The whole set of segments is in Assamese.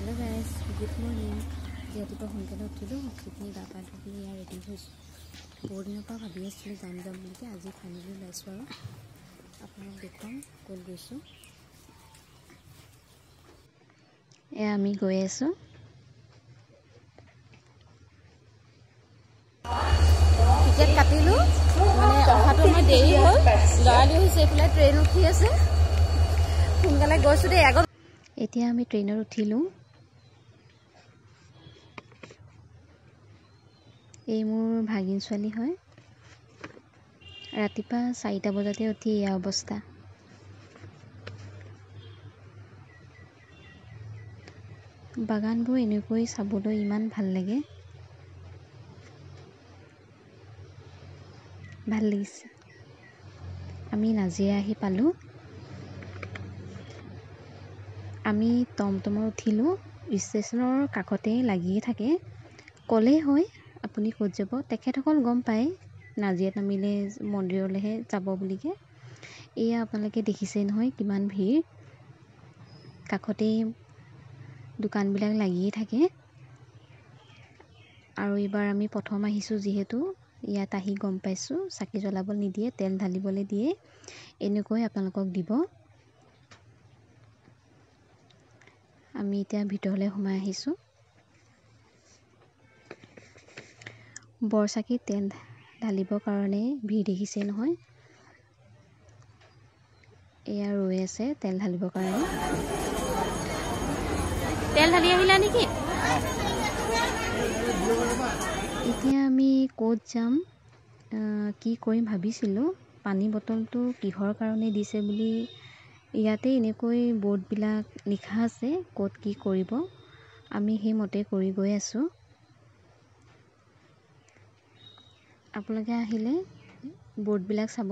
हेलो गाइस गुड मॉर्निंग जी रातिपुৱা সোনকালে উঠিলোঁ উঠি গা পা ধুই ৰেডি হৈছোঁ বহুত দিনৰ পৰা ভাবি আছিলোঁ যাম বুলি আজি ফাইনেলি ওলাইছোঁ আৰু আপোনাক দেখুৱাম ক'ত গৈছোঁ আমি গৈ আছোঁ টিকেট কাটিলোঁ মানে অহাটো আমাৰ দেৰি হ'ল লৰালি হৈছে এইফালে ট্ৰেইন উঠি আছে সোনকালে গৈছোঁ দেই আগত এতিয়া আমি ট্ৰেইনত উঠিলোঁ এই মোৰ ভাগিন ছোৱালী হয় ৰাতিপুৱা 4টা বজাতে উঠি এই অৱস্থা বাগানবোৰ এনেকৈ চাবলৈ ইমান ভাল লাগে ভাল লাগিছে আমি নাজিৰা আহি পালোঁ আমি টমটমত উঠিলোঁ ষ্টেচনৰ কাষতে লাগিয়ে থাকে ক'লেই হয় আপুনি ক'ত যাব তেখেতসকল গম পায় নাজিৰাত নামিলে মন্দিৰলৈহে যাব বুলিকে এয়া আপোনালোকে দেখিছে নহয় কিমান ভিৰ কাষতে দোকানবিলাক লাগিয়ে থাকে আৰু এইবাৰ আমি প্ৰথম আহিছোঁ যিহেতু ইয়াত আহি গম পাইছোঁ চাকি জ্বলাব নিদিয়ে তেল ঢালিবলৈ দিয়ে এনেকৈ আপোনালোকক দিব আমি এতিয়া ভিতৰলৈ সোমাই আহিছোঁ বৰচাকি তেল ঢালিবৰ কাৰণে ভিৰ দেখিছে নহয় এয়া ৰৈ আছে তেল ঢালিবৰ কাৰণে তেল ঢালি আহিলা নেকি এতিয়া আমি ক'ত যাম কি কৰিম ভাবিছিলোঁ পানী বটলটো কিহৰ কাৰণে দিছে বুলি ইয়াতে এনেকৈ বৰ্ডবিলাক লিখা আছে ক'ত কি কৰিব আমি সেইমতে কৰি গৈ আছোঁ আপোনালোকে আহিলে বৰ্ডবিলাক চাব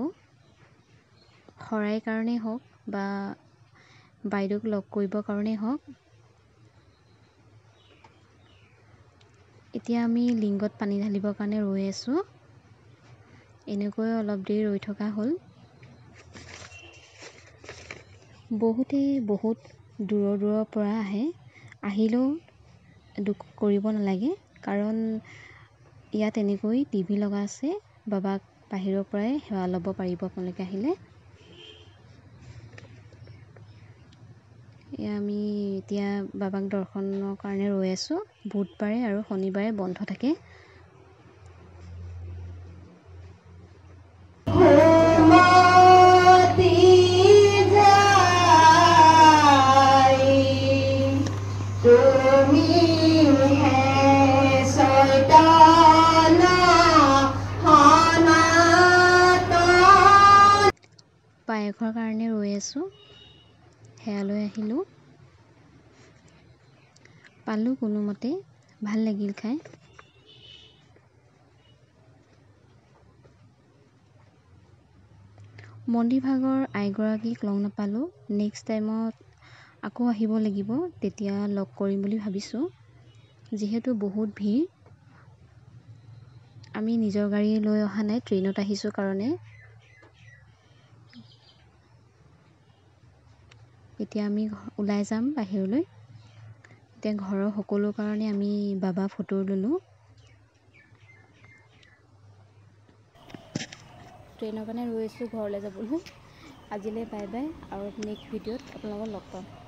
শৰাই কাৰণেই হওক বা বাইদেউক লগ কৰিবৰ কাৰণেই হওক এতিয়া আমি লিংগত পানী ঢালিবৰ কাৰণে ৰৈ আছোঁ এনেকৈ অলপ দেৰি ৰৈ থকা হ'ল বহুত দূৰৰ পৰা আহে আহিলেও দুখ কৰিব নালাগে কাৰণ ইয়াত এনেকৈ টিভি লগা আছে বাবাক বাহিৰৰ পৰাই সেৱা ল'ব পাৰিব আপোনালোকে আহিলে আমি এতিয়া বাবাক দৰ্শনৰ কাৰণে ৰৈ আছোঁ বুধবাৰে আৰু শনিবাৰে বন্ধ থাকে পায়সৰ কাৰণে ৰৈ আছোঁ সেয়ালৈ আহিলোঁ পালোঁ কোনোমতে ভাল লাগিল খাই মন্দিৰভাগৰ আইগৰাকীক লগ নাপালোঁ নেক্সট টাইমত আকৌ আহিব লাগিব তেতিয়া লগ কৰিম বুলি ভাবিছোঁ যিহেতু বহুত ভিৰ আমি নিজৰ গাড়ী লৈ অহা নাই ট্ৰেইনত আহিছোঁ কাৰণে এতিয়া আমি ওলাই যাম বাহিৰলৈ এতিয়া ঘৰৰ সকলো কাৰণে আমি বাবা ফটো ল'লোঁ ট্ৰেইনৰ কাৰণে ৰৈ আছোঁ ঘৰলৈ যাবলৈ আজিলৈ বাই বাই আৰু নেক্সট ভিডিঅ'ত আপোনালোকক লগ পাম